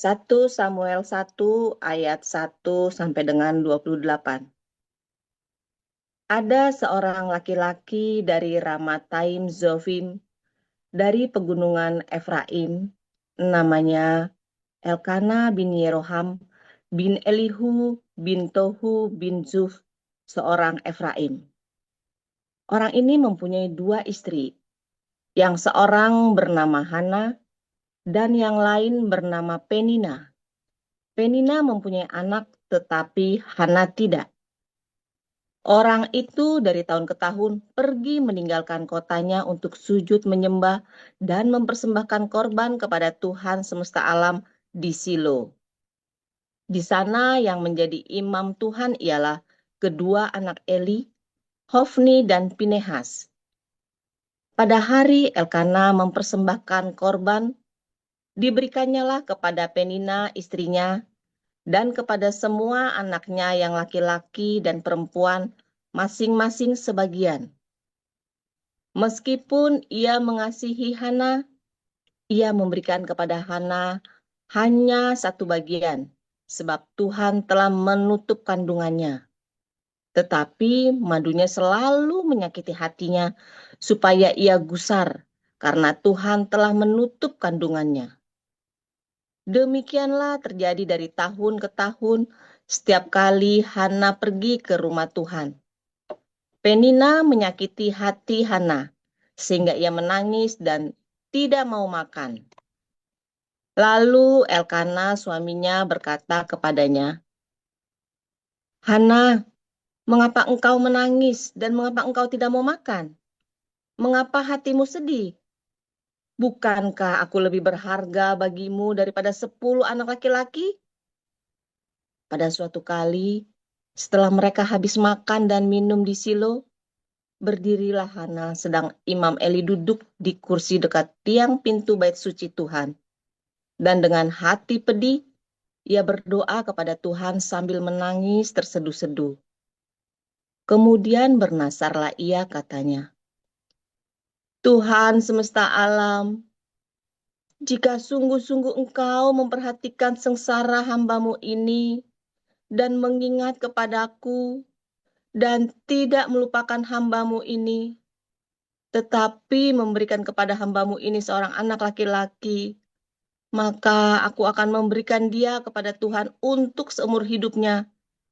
1 Samuel 1 ayat 1 sampai dengan 28. Ada seorang laki-laki dari Ramataim Zofim, dari pegunungan Efraim, namanya Elkana bin Yeroham bin Elihu bin Tohu bin Zuf, seorang Efraim. Orang ini mempunyai 2 istri, yang seorang bernama Hana dan yang lain bernama Penina. Penina mempunyai anak, tetapi Hana tidak. Orang itu dari tahun ke tahun pergi meninggalkan kotanya untuk sujud menyembah dan mempersembahkan korban kepada Tuhan semesta alam di Silo. Di sana yang menjadi imam Tuhan ialah kedua anak Eli, Hofni dan Pinehas. Pada hari Elkana mempersembahkan korban, diberikannya kepada Penina istrinya dan kepada semua anaknya yang laki-laki dan perempuan masing-masing sebagian. Meskipun ia mengasihi Hana, ia memberikan kepada Hana hanya 1 bagian, sebab Tuhan telah menutup kandungannya. Tetapi madunya selalu menyakiti hatinya, supaya ia gusar, karena Tuhan telah menutup kandungannya. Demikianlah terjadi dari tahun ke tahun, setiap kali Hana pergi ke rumah Tuhan. Penina menyakiti hati Hana, sehingga ia menangis dan tidak mau makan. Lalu Elkana suaminya berkata kepadanya, Hana, mengapa engkau menangis dan mengapa engkau tidak mau makan? Mengapa hatimu sedih? Bukankah aku lebih berharga bagimu daripada 10 anak laki-laki? Pada suatu kali, setelah mereka habis makan dan minum di Silo, berdirilah Hana sedang Imam Eli duduk di kursi dekat tiang pintu bait suci Tuhan. Dan dengan hati pedih, ia berdoa kepada Tuhan sambil menangis terseduh-seduh. Kemudian bernasarlah ia katanya, Tuhan semesta alam, jika sungguh-sungguh engkau memperhatikan sengsara hambamu ini dan mengingat kepadaku dan tidak melupakan hambamu ini, tetapi memberikan kepada hambamu ini seorang anak laki-laki, maka aku akan memberikan dia kepada Tuhan untuk seumur hidupnya,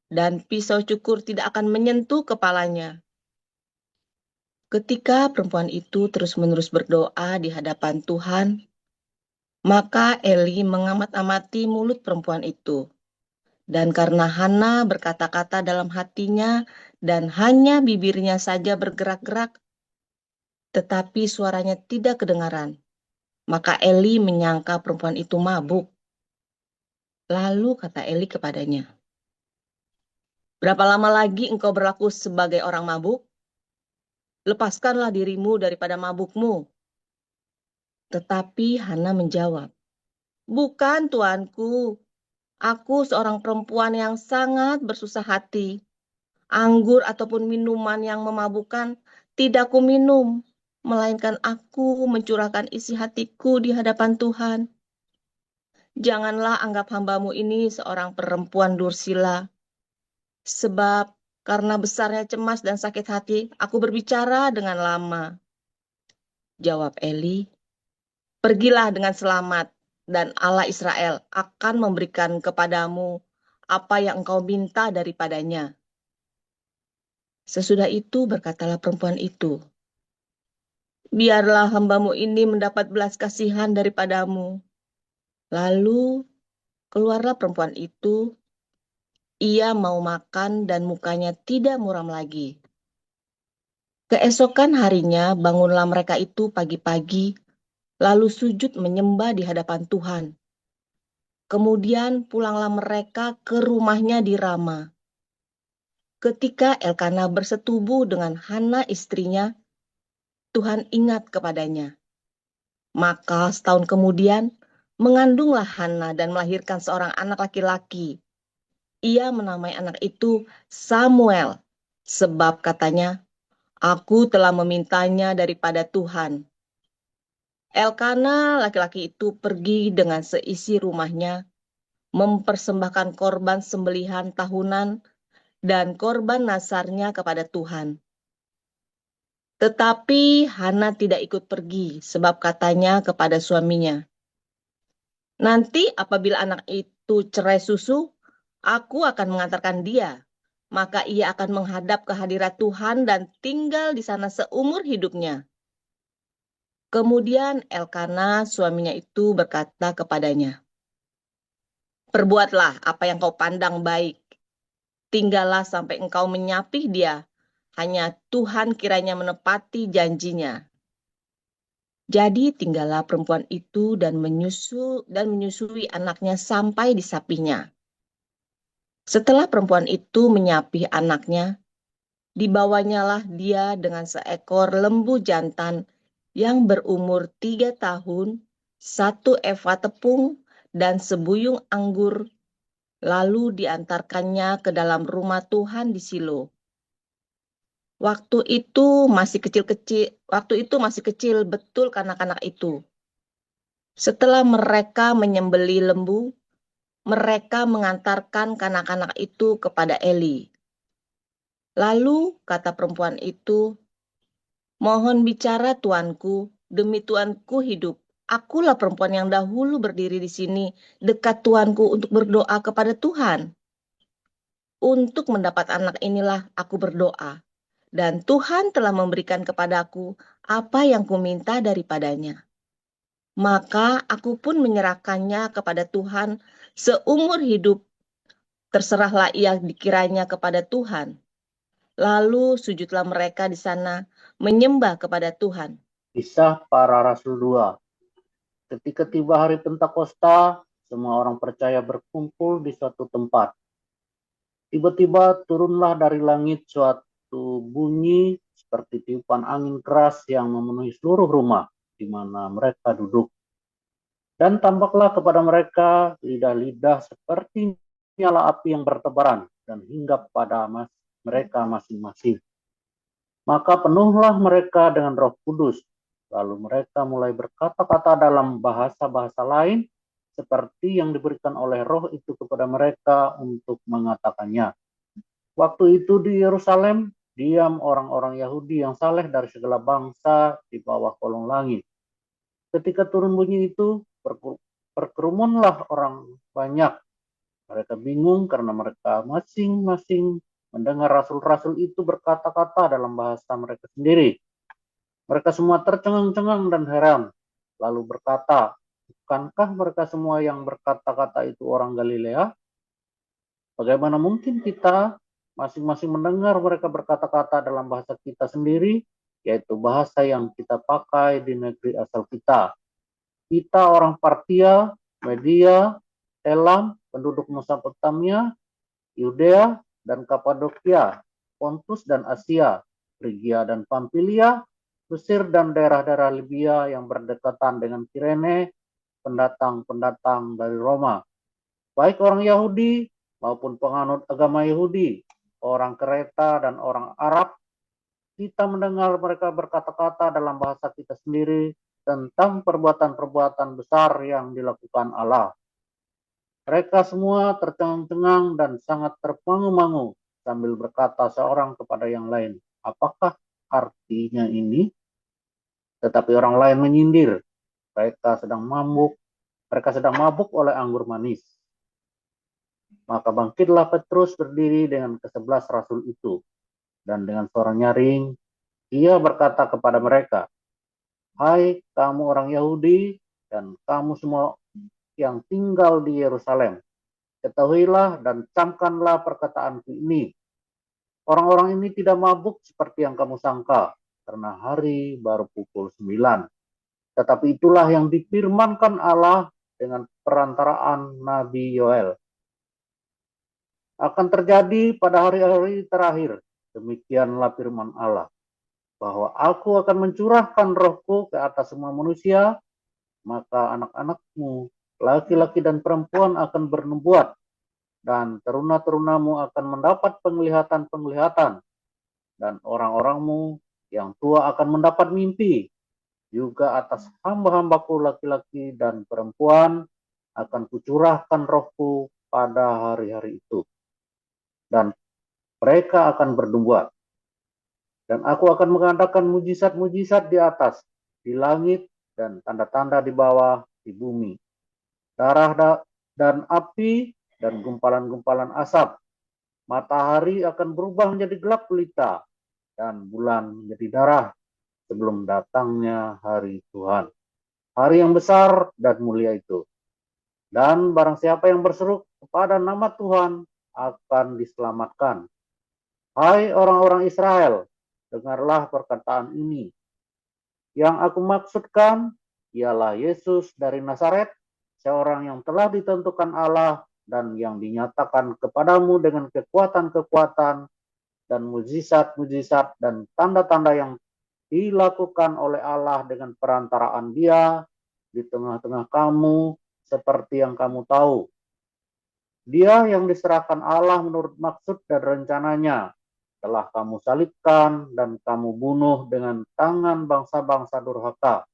dan pisau cukur tidak akan menyentuh kepalanya. Ketika perempuan itu terus-menerus berdoa di hadapan Tuhan, maka Eli mengamat-amati mulut perempuan itu. Dan karena Hana berkata-kata dalam hatinya dan hanya bibirnya saja bergerak-gerak, tetapi suaranya tidak kedengaran, maka Eli menyangka perempuan itu mabuk. Lalu kata Eli kepadanya, berapa lama lagi engkau berlaku sebagai orang mabuk? Lepaskanlah dirimu daripada mabukmu. Tetapi Hana menjawab, bukan tuanku, aku seorang perempuan yang sangat bersusah hati. Anggur ataupun minuman yang memabukkan tidak ku minum, melainkan aku mencurahkan isi hatiku di hadapan Tuhan. Janganlah anggap hambamu ini seorang perempuan dursila, sebab karena besarnya cemas dan sakit hati, aku berbicara dengan lama. Jawab Eli, pergilah dengan selamat, dan Allah Israel akan memberikan kepadamu apa yang engkau minta daripadanya. Sesudah itu berkatalah perempuan itu, biarlah hambamu ini mendapat belas kasihan daripadamu. Lalu keluarlah perempuan itu, ia mau makan dan mukanya tidak muram lagi. Keesokan harinya bangunlah mereka itu pagi-pagi, lalu sujud menyembah di hadapan Tuhan. Kemudian pulanglah mereka ke rumahnya di Rama. Ketika Elkana bersetubuh dengan Hana istrinya, Tuhan ingat kepadanya. Maka setahun kemudian, mengandunglah Hana dan melahirkan seorang anak laki-laki. Ia menamai anak itu Samuel, sebab katanya, aku telah memintanya daripada Tuhan. Elkana laki-laki itu pergi dengan seisi rumahnya mempersembahkan korban sembelihan tahunan dan korban nasarnya kepada Tuhan. Tetapi Hana tidak ikut pergi sebab katanya kepada suaminya, "Nanti apabila anak itu cerai susu, aku akan mengantarkan dia. Maka ia akan menghadap ke hadirat Tuhan dan tinggal di sana seumur hidupnya." Kemudian Elkana suaminya itu berkata kepadanya, "Perbuatlah apa yang kau pandang baik. Tinggallah sampai engkau menyapih dia. Hanya Tuhan kiranya menepati janjinya." Jadi tinggallah perempuan itu dan menyusui anaknya sampai disapihnya. Setelah perempuan itu menyapih anaknya, dibawanyalah dia dengan seekor lembu jantan yang berumur 3 tahun, 1 eva tepung, dan sebuyung anggur, lalu diantarkannya ke dalam rumah Tuhan di Silo. Waktu itu masih kecil betul kanak-kanak itu. Setelah mereka menyembeli lembu, mereka mengantarkan kanak-kanak itu kepada Eli. Lalu kata perempuan itu, "Mohon bicara tuanku, demi tuanku hidup. Akulah perempuan yang dahulu berdiri di sini dekat tuanku untuk berdoa kepada Tuhan. Untuk mendapat anak inilah aku berdoa. Dan Tuhan telah memberikan kepadaku apa yang kuminta daripadanya. Maka aku pun menyerahkannya kepada Tuhan seumur hidup. Terserahlah ia dikiranya kepada Tuhan." Lalu sujudlah mereka di sana menyembah kepada Tuhan. Kisah Para Rasul 2. Ketika tiba hari Pentakosta, semua orang percaya berkumpul di suatu tempat. Tiba-tiba turunlah dari langit suatu bunyi seperti tiupan angin keras yang memenuhi seluruh rumah di mana mereka duduk. Dan tampaklah kepada mereka lidah-lidah seperti nyala api yang bertebaran dan hinggap pada mereka masing-masing. Maka penuhlah mereka dengan Roh Kudus. Lalu mereka mulai berkata-kata dalam bahasa-bahasa lain seperti yang diberikan oleh Roh itu kepada mereka untuk mengatakannya. Waktu itu di Yerusalem diam orang-orang Yahudi yang saleh dari segala bangsa di bawah kolong langit. Ketika turun bunyi itu, berkerumunlah orang banyak. Mereka bingung karena mereka masing-masing mendengar rasul-rasul itu berkata-kata dalam bahasa mereka sendiri. Mereka semua tercengang-cengang dan heran, lalu berkata, "Bukankah mereka semua yang berkata-kata itu orang Galilea? Bagaimana mungkin kita masing-masing mendengar mereka berkata-kata dalam bahasa kita sendiri, yaitu bahasa yang kita pakai di negeri asal kita? Kita orang Partia, Media, Elam, penduduk Mesopotamia, Yudea dan Kapadokia, Pontus dan Asia, Frigia dan Pamfilia, Mesir dan daerah-daerah Libya yang berdekatan dengan Kirene, pendatang-pendatang dari Roma, baik orang Yahudi maupun penganut agama Yahudi, orang Kreta dan orang Arab. Kita mendengar mereka berkata-kata dalam bahasa kita sendiri tentang perbuatan-perbuatan besar yang dilakukan Allah." Mereka semua tercengang-cengang dan sangat termangu-mangu sambil berkata seorang kepada yang lain, "Apakah artinya ini?" Tetapi orang lain menyindir, mereka sedang mabuk oleh anggur manis. Maka bangkitlah Petrus berdiri dengan ke-11 rasul itu, dan dengan suara nyaring, ia berkata kepada mereka, "Hai kamu orang Yahudi, dan kamu semua yang tinggal di Yerusalem, ketahuilah dan camkanlah perkataanku ini. Orang-orang ini tidak mabuk seperti yang kamu sangka, karena hari baru pukul 9. Tetapi itulah yang difirmankan Allah dengan perantaraan Nabi Yoel. Akan terjadi pada hari-hari terakhir, demikianlah firman Allah, bahwa aku akan mencurahkan rohku ke atas semua manusia, maka anak-anakmu, laki-laki dan perempuan akan bernubuat, dan teruna-terunamu akan mendapat penglihatan-penglihatan, dan orang-orangmu yang tua akan mendapat mimpi. Juga atas hamba-hambaku laki-laki dan perempuan akan kucurahkan rohku pada hari-hari itu. Dan mereka akan bernubuat. Dan aku akan mengadakan mujizat-mujizat di atas, di langit, dan tanda-tanda di bawah, di bumi. Darah dan api, dan gumpalan-gumpalan asap. Matahari akan berubah menjadi gelap gulita, dan bulan menjadi darah sebelum datangnya hari Tuhan. Hari yang besar dan mulia itu. Dan barang siapa yang berseru kepada nama Tuhan akan diselamatkan. Hai orang-orang Israel, dengarlah perkataan ini. Yang aku maksudkan ialah Yesus dari Nazaret, seorang yang telah ditentukan Allah dan yang dinyatakan kepadamu dengan kekuatan-kekuatan dan mujizat-mujizat dan tanda-tanda yang dilakukan oleh Allah dengan perantaraan Dia di tengah-tengah kamu, seperti yang kamu tahu. Dia yang diserahkan Allah menurut maksud dan rencananya telah kamu salibkan dan kamu bunuh dengan tangan bangsa-bangsa durhaka.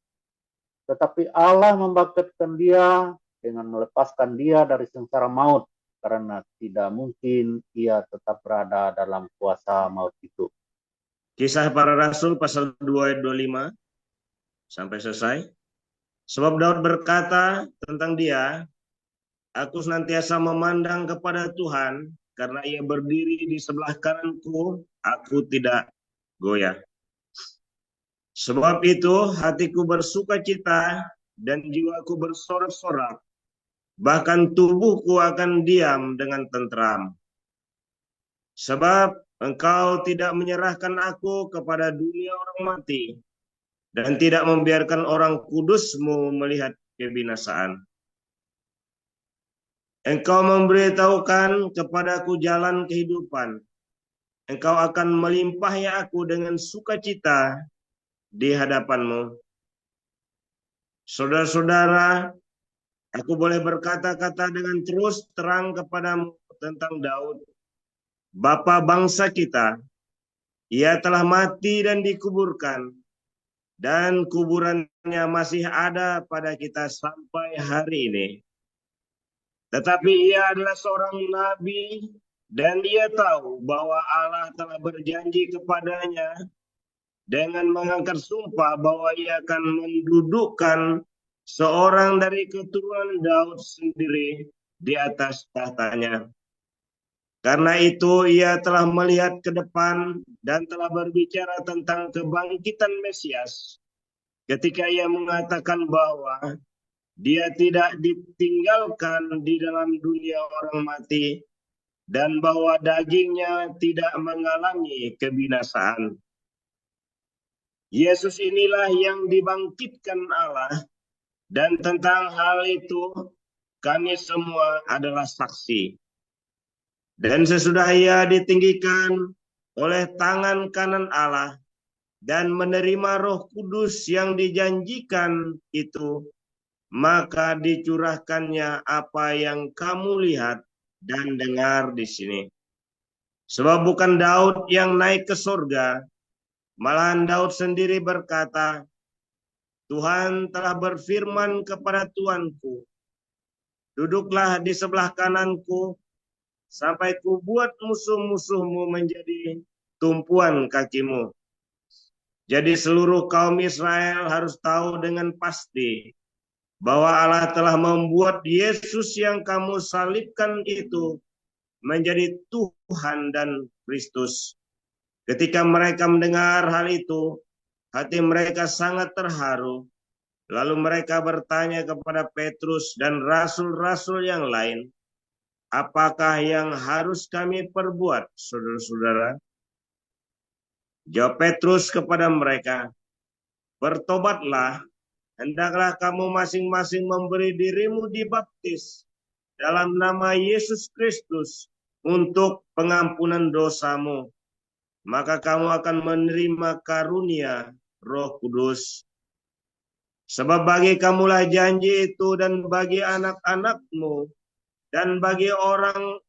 Tetapi Allah membangkitkan dia dengan melepaskan dia dari sengsara maut, karena tidak mungkin ia tetap berada dalam kuasa maut itu. Kisah Para Rasul pasal 2 ayat 25 sampai selesai. Sebab Daud berkata tentang dia, aku senantiasa memandang kepada Tuhan, karena ia berdiri di sebelah kananku, aku tidak goyah. Sebab itu hatiku bersuka cita dan jiwaku bersorak-sorak, bahkan tubuhku akan diam dengan tentram. Sebab engkau tidak menyerahkan aku kepada dunia orang mati, dan tidak membiarkan orang kudusmu melihat kebinasaan. Engkau memberitahukan kepadaku jalan kehidupan. Engkau akan melimpahi aku dengan sukacita di hadapanmu. Saudara-saudara, aku boleh berkata-kata dengan terus terang kepadamu tentang Daud, bapa bangsa kita. Ia telah mati dan dikuburkan, dan kuburannya masih ada pada kita sampai hari ini. Tetapi ia adalah seorang nabi, dan dia tahu bahwa Allah telah berjanji kepadanya dengan mengangkat sumpah bahwa ia akan mendudukkan seorang dari keturunan Daud sendiri di atas tahtanya. Karena itu ia telah melihat ke depan dan telah berbicara tentang kebangkitan Mesias, ketika ia mengatakan bahwa dia tidak ditinggalkan di dalam dunia orang mati, dan bahwa dagingnya tidak mengalami kebinasaan. Yesus inilah yang dibangkitkan Allah, dan tentang hal itu kami semua adalah saksi. Dan sesudah ia ditinggikan oleh tangan kanan Allah dan menerima Roh Kudus yang dijanjikan itu, maka dicurahkannya apa yang kamu lihat dan dengar di sini. Sebab bukan Daud yang naik ke surga, malahan Daud sendiri berkata, Tuhan telah berfirman kepada Tuanku, duduklah di sebelah kananku, sampai ku buat musuh-musuhmu menjadi tumpuan kakimu. Jadi seluruh kaum Israel harus tahu dengan pasti bahwa Allah telah membuat Yesus yang kamu salibkan itu menjadi Tuhan dan Kristus. Ketika mereka mendengar hal itu, hati mereka sangat terharu. Lalu mereka bertanya kepada Petrus dan rasul-rasul yang lain, apakah yang harus kami perbuat, saudara-saudara? Jawab Petrus kepada mereka, bertobatlah, hendaklah kamu masing-masing memberi dirimu dibaptis dalam nama Yesus Kristus untuk pengampunan dosamu. Maka kamu akan menerima karunia Roh Kudus. Sebab bagi kamulah janji itu, dan bagi anak-anakmu, dan bagi orang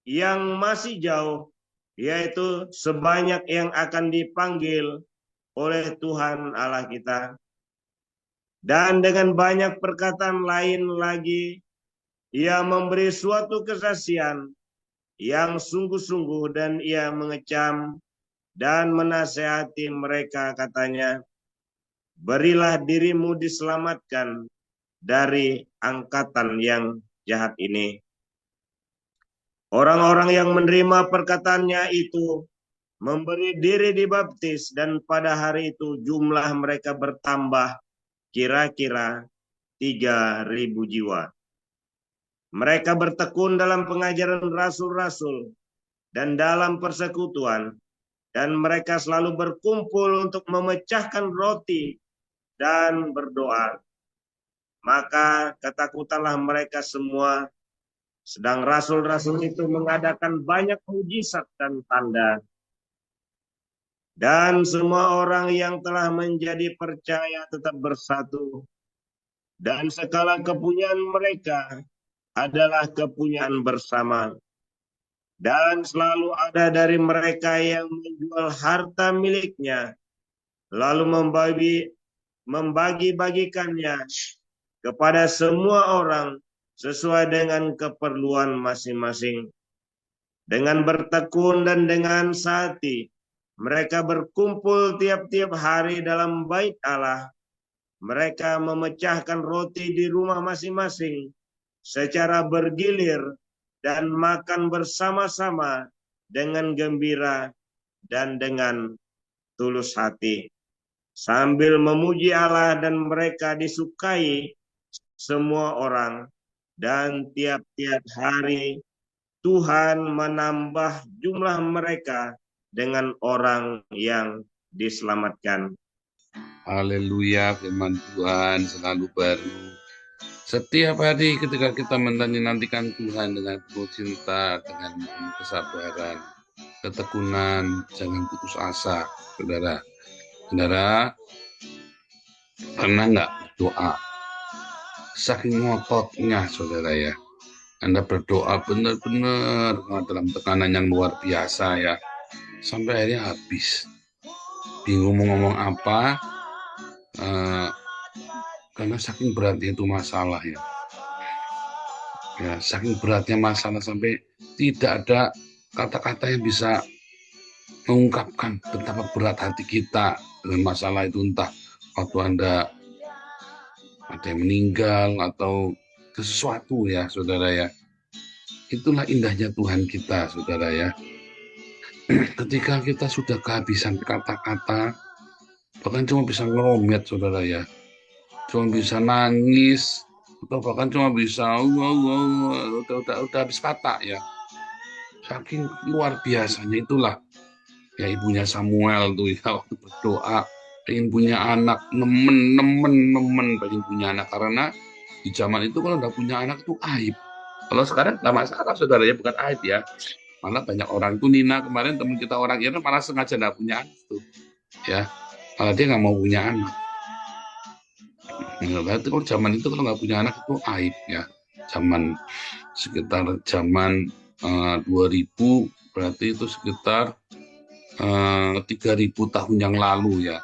yang masih jauh, yaitu sebanyak yang akan dipanggil oleh Tuhan Allah kita. Dan dengan banyak perkataan lain lagi, ia memberi suatu kesaksian yang sungguh-sungguh dan ia mengecam dan menasehati mereka, katanya, berilah dirimu diselamatkan dari angkatan yang jahat ini. Orang-orang yang menerima perkataannya itu memberi diri dibaptis, dan pada hari itu jumlah mereka bertambah kira-kira 3.000 jiwa. Mereka bertekun dalam pengajaran rasul-rasul dan dalam persekutuan, dan mereka selalu berkumpul untuk memecahkan roti dan berdoa. Maka ketakutanlah mereka semua, sedang rasul-rasul itu mengadakan banyak mujizat dan tanda. Dan semua orang yang telah menjadi percaya tetap bersatu, dan segala kepunyaan mereka adalah kepunyaan bersama. Dan selalu ada dari mereka yang menjual harta miliknya, lalu membagi-bagikannya kepada semua orang sesuai dengan keperluan masing-masing. Dengan bertekun dan dengan sehati, mereka berkumpul tiap-tiap hari dalam bait Allah. Mereka memecahkan roti di rumah masing-masing secara bergilir dan makan bersama-sama dengan gembira dan dengan tulus hati, sambil memuji Allah, dan mereka disukai semua orang. Dan tiap-tiap hari Tuhan menambah jumlah mereka dengan orang yang diselamatkan. Haleluya, firman Tuhan selalu baru. Setiap hari ketika kita menanti-nantikan Tuhan dengan penuh cinta, dengan penuh kesabaran, ketekunan, jangan putus asa, saudara. Saudara, pernah nggak berdoa? Saking ngototnya, saudara ya. Anda berdoa benar-benar dalam tekanan yang luar biasa ya. Sampai akhirnya habis. Bingung mau ngomong apa, karena saking beratnya itu masalah ya. Ya, saking beratnya masalah sampai tidak ada kata-kata yang bisa mengungkapkan betapa berat hati kita dengan masalah itu, entah waktu Anda ada yang meninggal atau sesuatu ya, saudara ya. Itulah indahnya Tuhan kita, saudara ya. Ketika kita sudah kehabisan kata-kata, bahkan cuma bisa ngeromet, saudara ya. Cuma bisa nangis, atau bahkan cuma bisa udah habis kata ya. Saking luar biasanya itulah ya ibunya Samuel tuh ya, waktu berdoa pengen punya anak, nemen pengen punya anak, karena di zaman itu kalau udah punya anak itu aib. Kalau sekarang nggak masalah, saudara ya, bukan aib ya. Malah banyak orang tuh, Nina kemarin teman kita orang Iran malah sengaja nggak punya anak tuh ya, malah dia nggak mau punya anak. Nah, itu kalau zaman itu kalau nggak punya anak itu aib ya. Zaman sekitar zaman 2000, berarti itu sekitar 3000 tahun yang lalu ya.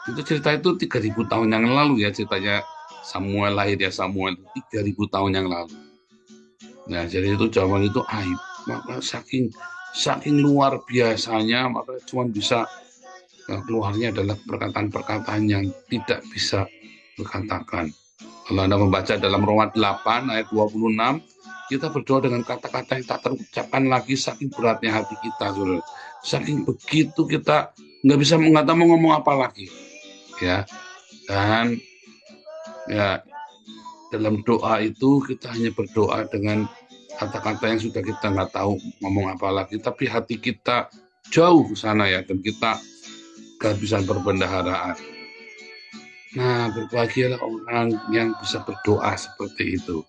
Itu cerita itu 3000 tahun yang lalu ya, ceritanya Samuel lahir ya, Samuel 3000 tahun yang lalu. Nah, jadi itu zaman itu aib. Maka saking luar biasanya, maka cuma bisa keluarnya adalah perkataan-perkataan yang tidak bisa dikatakan. Kalau Anda membaca dalam Roma 8 ayat 26, kita berdoa dengan kata-kata yang tak terucapkan lagi, saking beratnya hati kita, saudara. Saking begitu kita nggak bisa mengatakan mau ngomong apa lagi, ya. Dan ya dalam doa itu kita hanya berdoa dengan kata-kata yang sudah kita nggak tahu ngomong apa lagi, tapi hati kita jauh ke sana ya, dan kita kehabisan perbendaharaan. Nah, berbahagialah orang yang bisa berdoa seperti itu.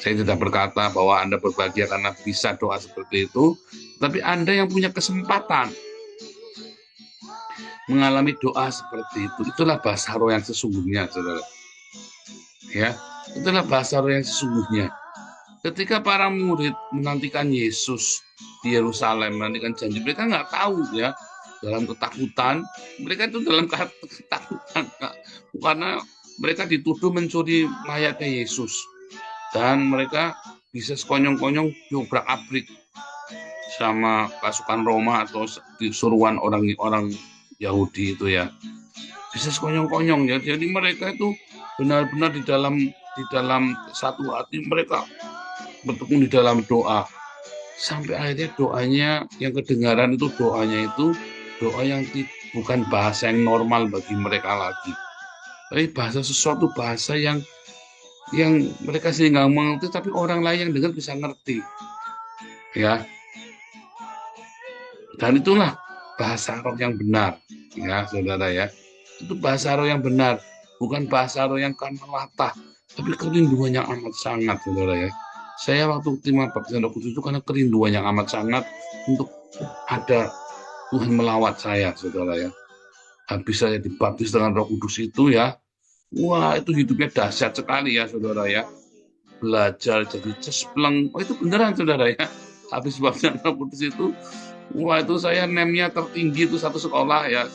Saya tidak berkata bahwa Anda berbahagia karena bisa doa seperti itu, tapi Anda yang punya kesempatan mengalami doa seperti itu, itulah bahasa roh yang sesungguhnya, saudara. Ya, itulah bahasa roh yang sesungguhnya. Ketika para murid menantikan Yesus di Yerusalem, menantikan janji, mereka nggak tahu ya, dalam ketakutan, mereka itu dalam ketakutan, karena mereka dituduh mencuri mayatnya Yesus. Dan mereka bisa sekonyong-konyong diobrak-abrik sama pasukan Roma atau disuruhan orang-orang Yahudi itu ya. Bisa sekonyong-konyong ya. Jadi mereka itu benar-benar di dalam satu hati, mereka bertekun di dalam doa. Sampai akhirnya doanya yang kedengaran itu doa yang bukan bahasa yang normal bagi mereka lagi. Tapi sesuatu bahasa yang mereka sendiri nggak mengerti, tapi orang lain yang dengar bisa ngerti. Ya. Dan itulah bahasa roh yang benar, ya saudara ya. Itu bahasa roh yang benar, bukan bahasa roh yang karena latah, tapi kerinduan yang amat sangat, saudara ya. Saya waktu terima baptisan Roh Kudus itu karena kerinduan yang amat sangat untuk ada Tuhan melawat saya, saudara ya. Habis saya dibaptis dengan Roh Kudus itu ya, wah itu hidupnya dahsyat sekali ya, saudara ya. Belajar jadi cespleng, oh itu beneran saudara ya. Habis baptisan Roh Kudus itu, wah itu saya nemnya tertinggi itu satu sekolah ya.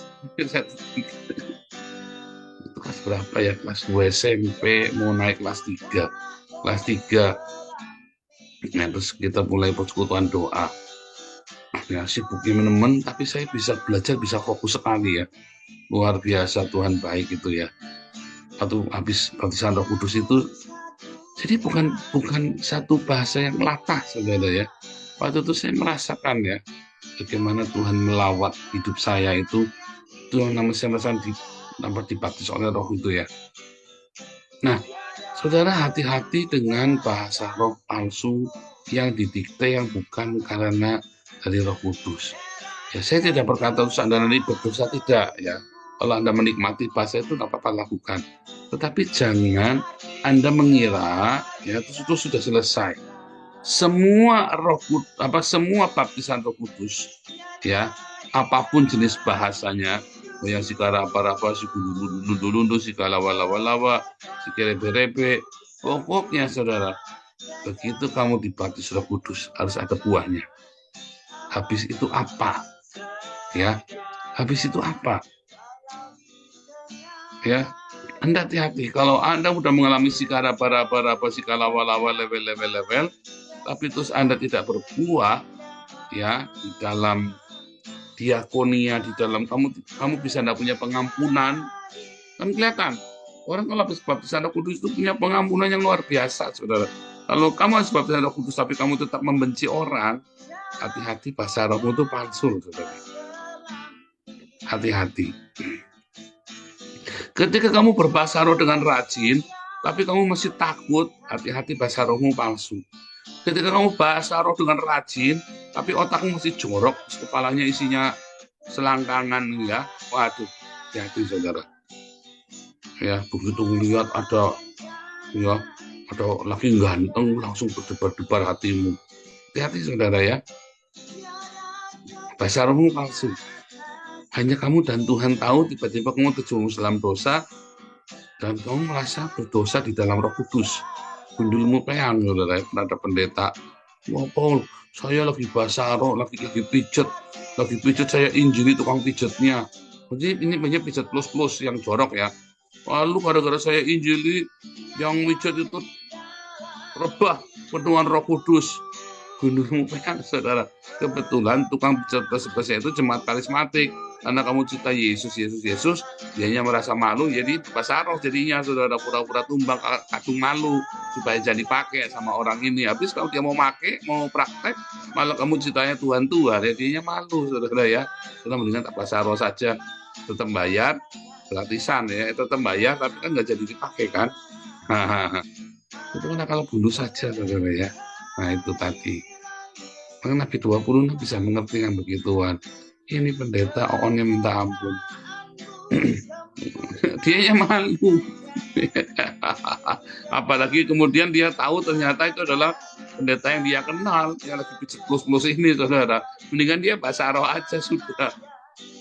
Itu kelas berapa ya? Kelas 2 SMP mau naik kelas 3. Kelas 3. Nah, terus kita mulai persekutuan doa. Ya sibuk teman-teman, tapi saya bisa belajar, bisa fokus sekali ya. Luar biasa, Tuhan baik itu ya. Waktu habis baptisan Roh Kudus itu, jadi bukan satu bahasa yang latah saudara ya. Waktu itu saya merasakan ya, bagaimana Tuhan melawat hidup saya itu yang namanya saya merasa dibaptis oleh Roh itu ya. Nah, saudara hati-hati dengan bahasa roh palsu yang didikte yang bukan karena dari Roh Kudus. Ya, saya tidak berkata terus Anda nanti berdosa, tidak ya. Kalau Anda menikmati bahasa itu tidak apa-apa lakukan. Tetapi jangan Anda mengira ya itu sudah selesai. Semua semua baptisan Roh Kudus ya, apapun jenis bahasanya, yang si karapa-rapa, si gulundu-lundu, si kalawa-lawa-lawa, si kerebe-rebe, pokoknya saudara, begitu kamu dibaptis Roh Kudus harus ada buahnya. Habis itu apa? Ya, habis itu apa? Ya, Anda hati-hati. Kalau Anda sudah mengalami si karapa-rapa, si kalawa-lawa, level, tapi terus Anda tidak berbuah, ya, di dalam diakonia, di dalam kamu bisa tidak punya pengampunan, kan kelihatan orang kalau habis baptisan Roh Kudus itu punya pengampunan yang luar biasa, saudara. Kalau kamu habis baptisan Roh Kudus tapi kamu tetap membenci orang, hati-hati, bahasa rohmu itu palsu, saudara. Hati-hati. Ketika kamu berbahasa roh dengan rajin, tapi kamu masih takut, hati-hati, bahasa rohmu palsu. Ketika kamu bahasa roh dengan rajin, tapi otakmu masih jorok, kepalanya isinya selangkangan ya, waduh, hati-hati saudara. Ya, begitu melihat ada laki ganteng, langsung berdebar-debar hatimu. Hati-hati saudara ya. Bahasa rohmu palsu. Hanya kamu dan Tuhan tahu, tiba-tiba kamu terjerumus dalam dosa, dan kamu merasa berdosa di dalam Roh Kudus. Gundulmu peang, saudara. Ada pendeta, wah Paul, saya lagi bahasa roh, lagi pijet saya injili tukang pijetnya. Jadi ini banyak pijet plus yang jorok ya. Lalu gara-gara saya injili, yang pijet itu rebah penuhan Roh Kudus. Gundulmu peang, saudara. Kebetulan tukang pijet plus itu jemaat karismatik. Karena kamu cinta Yesus, dianya merasa malu, jadi bahasa roh jadinya, saudara, pura-pura tumbang kadung malu supaya jadi pakai sama orang ini. Habis kalau dia mau pakai, mau praktek, malah kamu cintanya Tuhan, jadinya malu, saudara ya. Saudara mendingan tak bahasa roh saja, tetap bayar gratisan ya, tetap bayar, tapi kan nggak jadi dipakai kan. Itu kan kalau bunuh saja, saudara ya. Nah itu tadi. Karena Nabi 20 bisa mengerti kan begituan. Ini pendeta onnya minta ampun. Dia yang malu. Apalagi kemudian dia tahu ternyata itu adalah pendeta yang dia kenal, yang lagi pijet plus ini, saudara. Mendingan dia bahasa roh aja sudah.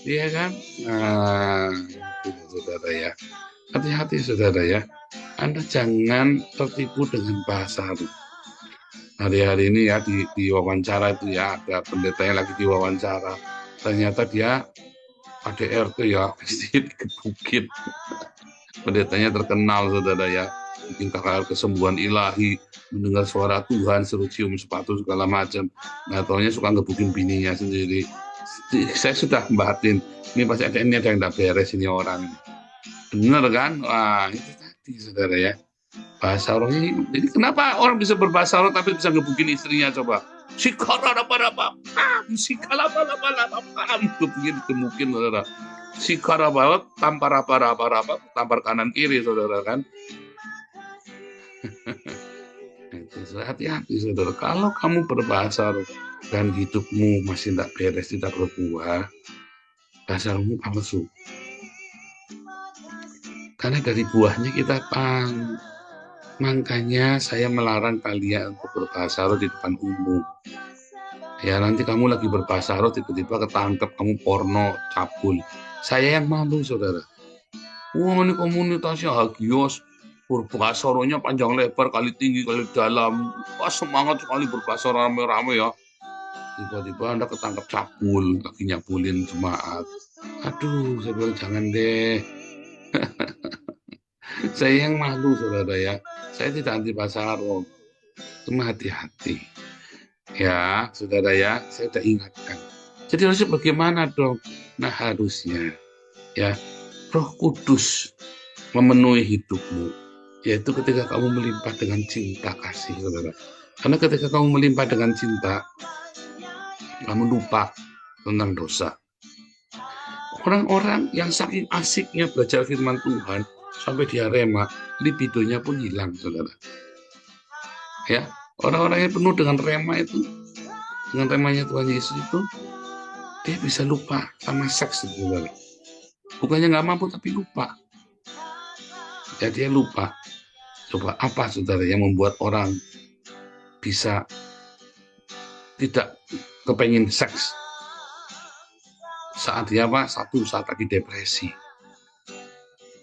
Iya kan? Nah, itu saudara ya. Hati-hati saudara ya. Anda jangan tertipu dengan bahasa roh. Hari-hari ini ya di wawancara itu ya, ada pendeta yang lagi diwawancara. Ternyata dia ADRT ya, mesti dikebukin. pendetanya terkenal, saudara ya, bikin KKR kesembuhan ilahi, mendengar suara Tuhan, suruh cium sepatu segala macam. Nah, taunya suka ngebukin bininya sendiri. Saya sudah bahatin, ini pasti ada yang tidak beres ini orang. Bener kan? Wah, itu tadi, saudara ya. Bahasa roh ini, jadi kenapa orang bisa berbahasa roh tapi bisa ngebukin istrinya, coba? Sikara apa-apa, sikala apa-apa, ngebukin gemukin, saudara. Sikara banget, tampar apa-apa, tampar kanan kiri, saudara kan? Hati-hati, saudara. Kalau kamu berbahasa roh dan hidupmu masih tidak beres, tidak berbuah, bahasa rohmu palsu. Karena dari buahnya kita tahu. Makanya saya melarang kalian untuk berbahasa roh di depan umum. Ya, nanti kamu lagi berbahasa roh, tiba-tiba ketangkep kamu porno, cabul. Saya yang malu, saudara. Wah, ini komunitasnya hagios, berbahasa rohnya panjang lebar, kali tinggi, kali dalam. Wah, semangat sekali berbahasa roh rame-rame ya. Tiba-tiba Anda ketangkep cabul, lagi nyabulin jemaat. Aduh, saya bilang jangan deh. Saya yang malu, saudara ya. Saya tidak anti bahasa roh. Cuma hati-hati. Ya, saudara ya, saya sudah ingatkan. Jadi harusnya bagaimana dong? Nah, harusnya ya, Roh Kudus memenuhi hidupmu. Yaitu ketika kamu melimpah dengan cinta kasih, saudara. Karena ketika kamu melimpah dengan cinta, kamu lupa tentang dosa. Orang-orang yang saking asiknya belajar firman Tuhan, sampai dia rema, libidonya pun hilang, saudara. Ya, orang-orang yang penuh dengan rema itu, dengan remanya Tuhan Yesus itu, dia bisa lupa sama seks, saudara. Bukannya nggak mampu, tapi lupa. Ya, dia lupa. Coba apa, saudara, yang membuat orang bisa tidak kepengen seks? Saat dia apa? Saat lagi depresi.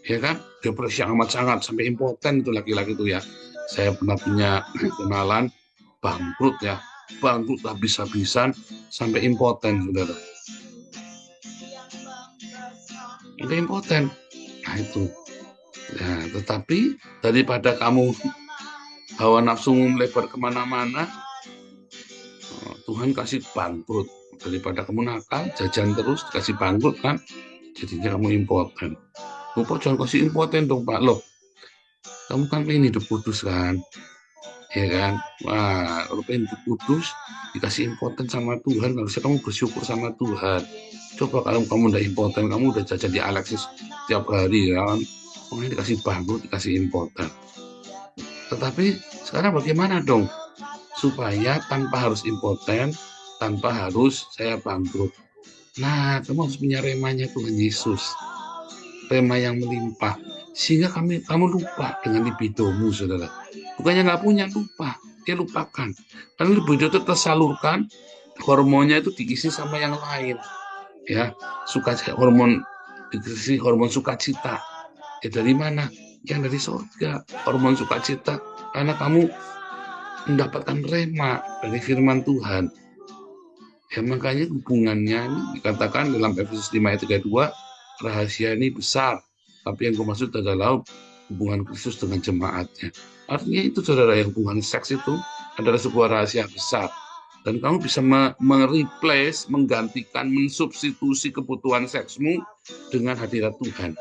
Ya kan? Depresi yang amat sangat, sampai impoten itu laki-laki itu ya. Saya pernah punya kenalan bangkrut ya, bangkrut habis-habisan sampai impoten, saudara. Udah impoten. Nah itu. Nah, tetapi daripada kamu hawa nafsumu melebar kemana-mana, Tuhan kasih bangkrut. Daripada kamu nakal, jajan terus, kasih bangkrut kan, jadinya kamu impoten. Bapak jangan kasih impoten dong, Pak. Loh, kamu kan pengen hidup kudus kan, ya kan? Wah, kalau pengen hidup kudus, dikasih impoten sama Tuhan, harusnya kamu bersyukur sama Tuhan. Coba kalau kamu udah impoten, kamu udah jajan di Alexis tiap hari kan, ini dikasih bangkrut, dikasih impoten. Tetapi sekarang bagaimana dong? Supaya tanpa harus impoten, tanpa harus saya bangkrut. Nah, kamu harus punya remanya Tuhan Yesus. Rema yang melimpah. Sehingga kamu lupa dengan libidomu, saudara. Bukannya nggak punya, lupa. Dia lupakan. Karena libido itu tersalurkan, hormonnya itu diisi sama yang lain. Ya, diisi hormon sukacita. Ya dari mana? Yang dari surga. Hormon sukacita. Karena kamu mendapatkan rema dari firman Tuhan. Ya makanya hubungannya ini dikatakan dalam Efesus 5 ayat 32, rahasia ini besar. Tapi yang maksud adalah hubungan Kristus dengan jemaatnya. Artinya itu, saudara, yang hubungan seks itu adalah sebuah rahasia besar. Dan kamu bisa mereplace, menggantikan, mensubstitusi kebutuhan seksmu dengan hadirat Tuhan.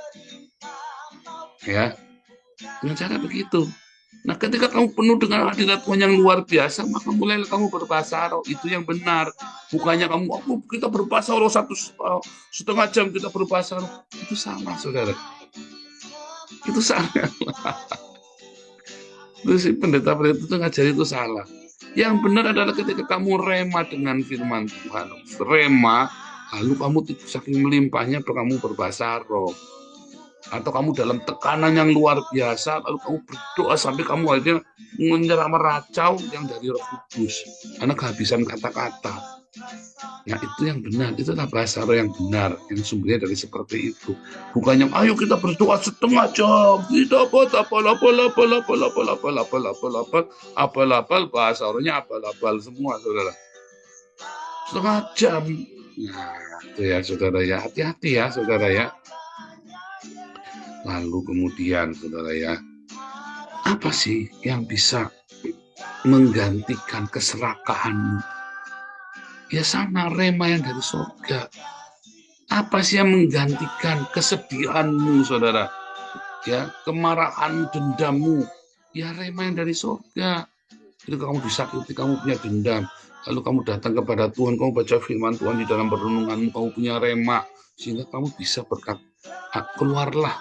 Ya, dengan cara begitu. Nah, ketika kamu penuh dengan hadirat Tuhan yang luar biasa, maka mulailah kamu berbahasa roh. Itu yang benar. Bukannya kita berbahasa roh 1,5 jam kita berbahasa roh. Itu salah, saudara. Itu salah. Itu si pendeta-pendeta itu ngajari itu salah. Yang benar adalah ketika kamu rema dengan firman Tuhan. Rema, lalu kamu saking melimpahnya kamu berbahasa roh. Atau kamu dalam tekanan yang luar biasa, lalu kamu berdoa sampai kamu akhirnya menyerah meracau yang dari Roh Kudus. Karena kehabisan kata-kata. Nah, itu yang benar, itu adalah bahasa roh yang benar, yang sumbernya dari seperti itu. Bukannya ayo kita berdoa 1/2 jam, kita apal bahasa rohnya apal semua, saudara. 1/2 jam. Nah, itu ya, saudara ya, hati-hati ya, saudara ya. Lalu kemudian saudara ya, apa sih yang bisa menggantikan keserakahanmu? Ya sama, rema yang dari surga. Apa sih yang menggantikan kesedihanmu, saudara? Ya, kemarahanmu, dendammu. Ya rema yang dari surga. Jadi kamu disakiti, kamu punya dendam. Lalu kamu datang kepada Tuhan, kamu baca firman Tuhan di dalam perenunganmu, kamu punya rema. Sehingga kamu bisa berkata, keluarlah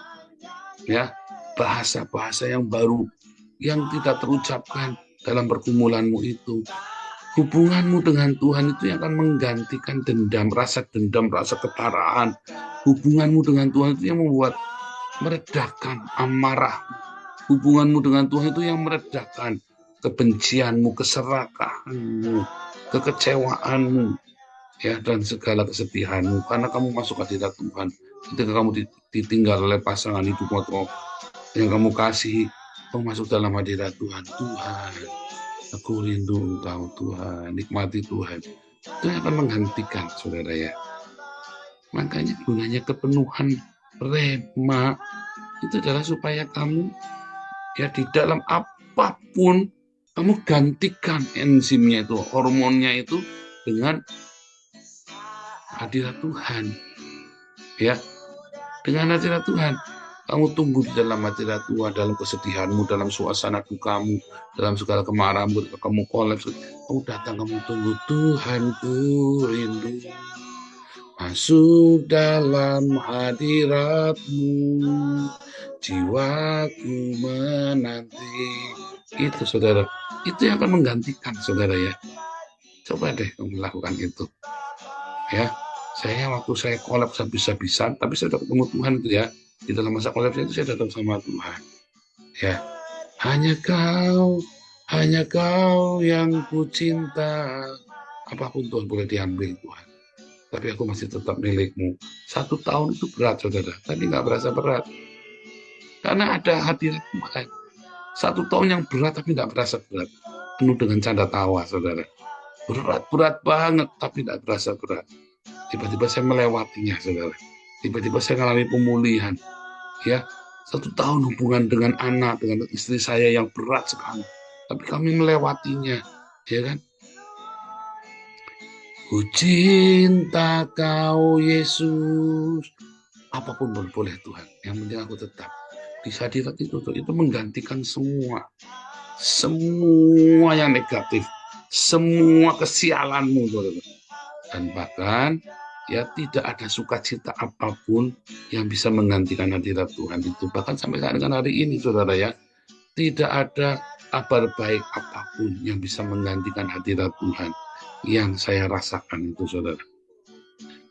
ya bahasa-bahasa yang baru yang tidak terucapkan dalam pergumulanmu itu. Hubunganmu dengan Tuhan itu yang akan menggantikan dendam, rasa keparahan. Hubunganmu dengan Tuhan itu yang membuat meredakan amarah. Hubunganmu dengan Tuhan itu yang meredakan kebencianmu, keserakahanmu, kekecewaanmu, ya, dan segala kesedihanmu. Karena kamu masuk ke hadirat Tuhan. Ketika kamu ditinggal oleh pasangan hidup atau yang kamu kasih, kamu masuk dalam hadirat Tuhan. Tuhan, aku rindu Engkau Tuhan, nikmati Tuhan. Itu yang akan menggantikan, saudara ya. Makanya gunanya kepenuhan rema itu adalah supaya kamu ya di dalam apapun kamu gantikan enzimnya itu, hormonnya itu dengan hadirat Tuhan. Ya, dengan hadirat Tuhan. Kamu tunggu di dalam hadirat Tuhan, dalam kesedihanmu, dalam suasana dukamu, dalam segala kemarahanmu, kamu kolaps, kamu datang, kamu tunggu. Tuhanku rindu masuk dalam hadirat-Mu, jiwaku menanti. Itu saudara, itu yang akan menggantikan saudara ya. Coba deh kamu lakukan itu. Ya, waktu saya kolaps habis-habisan, tapi saya sudah ketemu Tuhan itu ya. Di dalam masa kolaps itu saya datang sama Tuhan. Ya, hanya Kau yang ku cinta. Apapun Tuhan boleh diambil Tuhan. Tapi aku masih tetap milik-Mu. 1 tahun itu berat saudara, tapi nggak berasa berat. Karena ada hadirat Tuhan. 1 tahun yang berat tapi nggak berasa berat. Penuh dengan canda tawa saudara. Berat banget tapi nggak berasa berat. Tiba-tiba saya melewatinya saudara. Tiba-tiba saya mengalami pemulihan. Ya, 1 tahun hubungan dengan anak, dengan istri saya yang berat sekali. Tapi kami melewatinya. Ya kan? Ku cinta Kau Yesus. Apapun boleh Tuhan. Yang penting aku tetap di hadirat itu menggantikan semua yang negatif, semua kesialanmu, dan bahkan ya tidak ada sukacita apapun yang bisa menggantikan hadirat Tuhan itu. Bahkan sampai saat dengan hari ini, saudara ya, tidak ada kabar baik apapun yang bisa menggantikan hadirat Tuhan yang saya rasakan itu, saudara.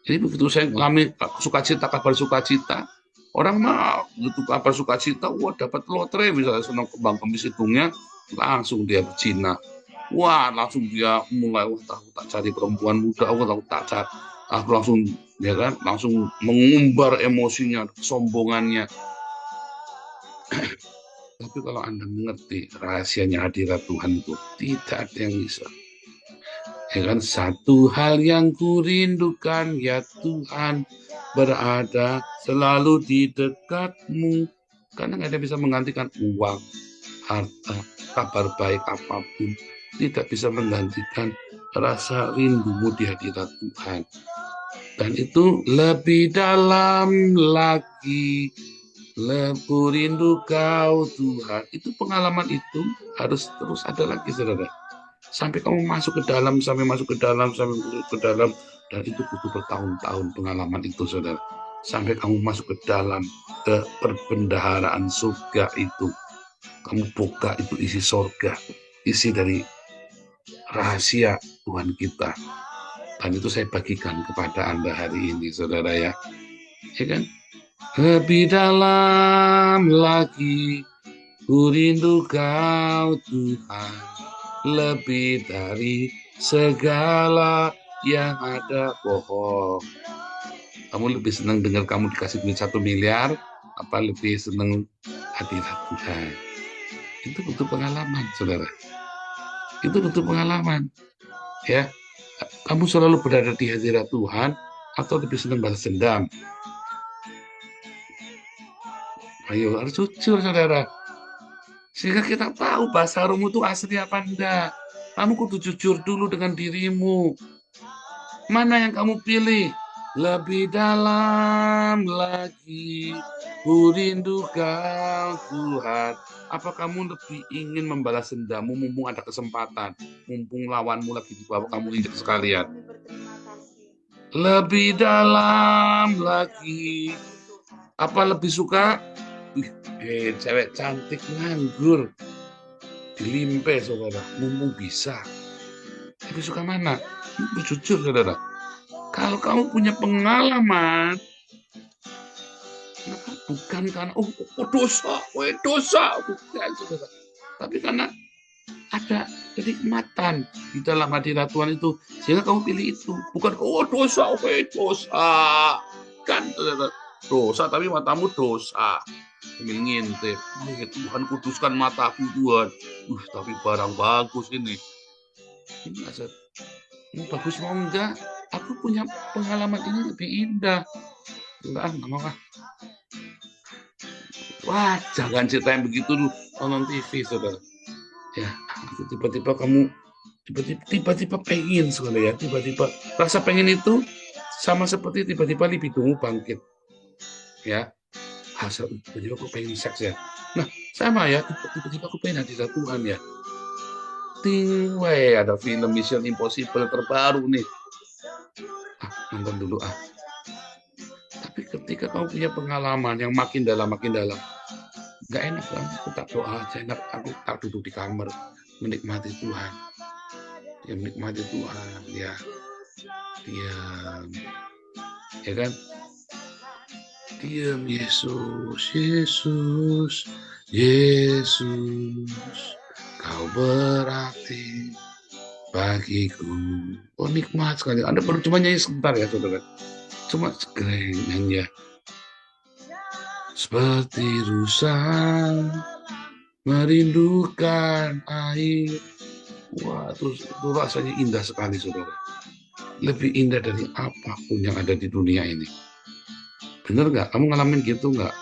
Jadi begitu saya mengalami sukacita, kabar sukacita, orang mah begitu kabar sukacita, wah dapat lotre misalnya, senang kembang kemis hidungnya, langsung dia berzina. Wah, langsung dia mulai, aku tak cari perempuan muda, aku langsung ya kan, langsung mengumbar emosinya, kesombongannya. Tapi kalau Anda mengerti rahasianya hadirat Tuhan itu, tidak ada yang bisa. Ya kan, satu hal yang kurindukan ya Tuhan, berada selalu di dekatmu. Karena nggak ada bisa menggantikan uang, harta, kabar baik apapun. Tidak bisa menggantikan rasa rindumu di hadirat Tuhan. Dan itu lebih dalam lagi, lebih rindu Kau Tuhan. Itu pengalaman itu harus terus ada lagi, saudara. Sampai kamu masuk ke dalam, dan itu butuh bertahun-tahun pengalaman itu, saudara. Sampai kamu masuk ke dalam, ke perbendaharaan surga itu. Kamu buka itu isi surga, isi dari rahasia Tuhan kita. Dan itu saya bagikan kepada Anda hari ini, saudara ya. Ya kan? Lebih dalam lagi, ku rindu Kau Tuhan, lebih dari segala yang ada. Bohong. Kamu lebih senang dengar kamu dikasih duit 1 miliar, apa lebih senang hadirat Tuhan? Itu butuh pengalaman, saudara. Itu butuh pengalaman. Ya, kamu selalu berada di hadirat Tuhan, atau lebih senang balas dendam? Ayo, harus jujur, saudara. Sehingga kita tahu bahasa rohmu itu asli apa enggak. Kamu kudu jujur dulu dengan dirimu. Mana yang kamu pilih? Lebih dalam lagi, ku rindu kau Tuhan. Apa kamu lebih ingin membalas dendammu mumpung ada kesempatan? Mumpung lawanmu lagi di bawah kamu injak sekalian. Lebih dalam lagi. Apa lebih suka? Cewek cantik nganggur. Dilimpe, saudara. Mumpung bisa. Lebih suka mana? Jujur, saudara. Kalau kamu punya pengalaman, maka bukan karena dosa, bukan, saudara. Tapi karena ada kenikmatan di dalam hadirat Tuhan itu, sehingga kamu pilih itu. Bukan dosa, kan, saudara. Dosa, tapi matamu dosa. Ngintip, Tuhan kuduskan mataku Tuhan. Tapi barang bagus ini. Ini aja. Mau bagus mau enggak? Aku punya pengalaman ini lebih indah. Enggak mau ah. Wah, jangan ceritain begitu dulu nonton TV, saudara. Ya, tiba-tiba kamu tiba-tiba pengen sekali ya, tiba-tiba rasa pengen itu sama seperti tiba-tiba libidomu bangkit. Ya, tiba-tiba aku pengen seks ya. Nah, sama ya, tiba-tiba aku pengen hadirat Tuhan ya. Ada film Mission Impossible terbaru nih. Nonton dulu ah. Tapi ketika kamu punya pengalaman yang makin dalam, nggak enak kan? Aku tak doa aja, enak. Aku tak duduk di kamar menikmati Tuhan. Ya menikmati Tuhan, ya. Diam, ya kan? Diam, Yesus, Kau berarti bagiku. Oh, nikmat sekali. Anda baru cuma nyanyi sebentar ya, saudara. Cuma segereng nyanyi ya. Seperti rusa merindukan air. Wah, itu rasanya indah sekali, saudara. Lebih indah dari apapun yang ada di dunia ini. Bener nggak? Kamu ngalamin gitu nggak?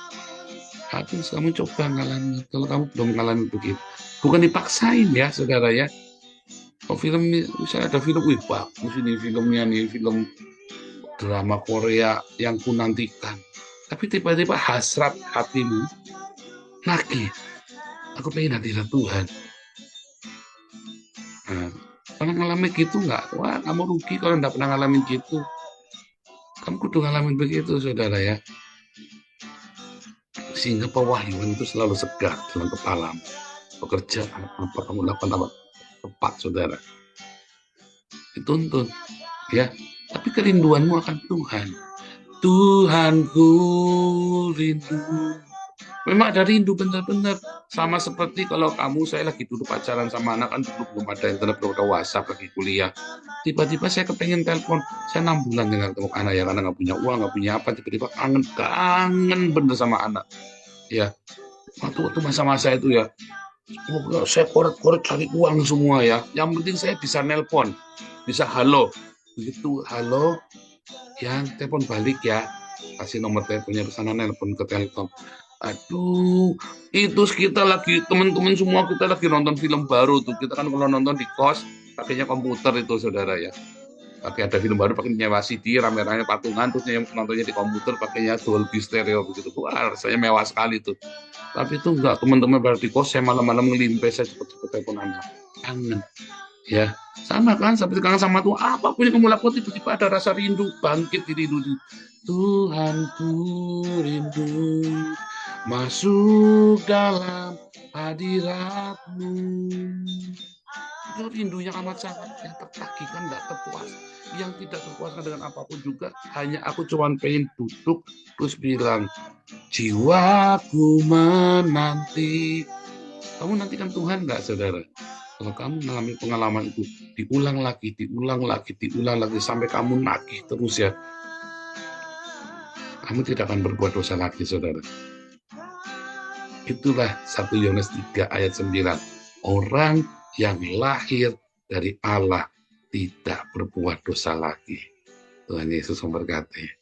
Harus kamu coba ngalamin. Kalau kamu belum ngalamin begitu, bukan dipaksain ya, saudara ya. Oh, film ini, misalnya ada film, wih bagus ini filmnya nih, film drama Korea yang ku nantikan. Tapi tiba-tiba hasrat hatimu nagih. Aku pengen hadirat Tuhan. Nah, pernah ngalamin gitu nggak? Wah, kamu rugi kalau nggak pernah ngalamin gitu. Kamu kudu ngalamin begitu, saudara ya. Sehingga pewahyuan itu selalu segar dalam kepalamu. Pekerjaan apa kamu lakukan apa tepat, saudara. Dituntun, ya. Tapi kerinduanmu akan Tuhan. Tuhanku rindu. Memang ada rindu benar-benar. Sama seperti kalau saya lagi dulu pacaran sama anak, kan dulu belum ada internet, belum ada WhatsApp, lagi kuliah. Tiba-tiba saya kepengen telepon. Saya 6 bulan dengan ketemu anak ya, karena nggak punya uang, nggak punya apa. Tiba-tiba kangen bener sama anak. Ya, waktu masa-masa itu ya, saya korek-korek cari uang semua ya. Yang penting saya bisa nelpon, bisa halo. Begitu halo, yang telepon balik ya. Kasih nomor teleponnya ke sana, nelpon ke Telkom. Aduh, itu kita lagi, teman-teman semua kita lagi nonton film baru tuh. Kita kan kalau nonton di kos, pakainya komputer itu, saudara ya. Pakai ada film baru, pakai nyewa CD, rame-rame patungan, terus nontonnya di komputer, pakainya Dolby Stereo begitu. Wah, rasanya mewah sekali tuh. Tapi itu enggak, teman-teman baru di kos, saya malam-malam ngelimpe, saya cepet-cepet telepon anak. Kangen. Ya, sama kan, seperti kangen sama Tuhan. Apapun yang kamu lakukan, tiba-tiba ada rasa rindu, bangkit di rindu. Tuhanku rindu masuk dalam hadirat-Mu. Itu rindu yang amat sangat, yang tertagihkan, tidak terpuas, yang tidak terpuaskan dengan apapun juga. Hanya aku cuma pengen duduk terus bilang, jiwaku menanti. Kamu nantikan Tuhan nggak, saudara? Kalau kamu mengalami pengalaman itu, diulang lagi sampai kamu nagih terus ya. Kamu tidak akan berbuat dosa lagi, saudara. Itulah 1 Yohanes 3 ayat 9. Orang yang lahir dari Allah tidak berbuat dosa lagi. Tuhan Yesus memberkati.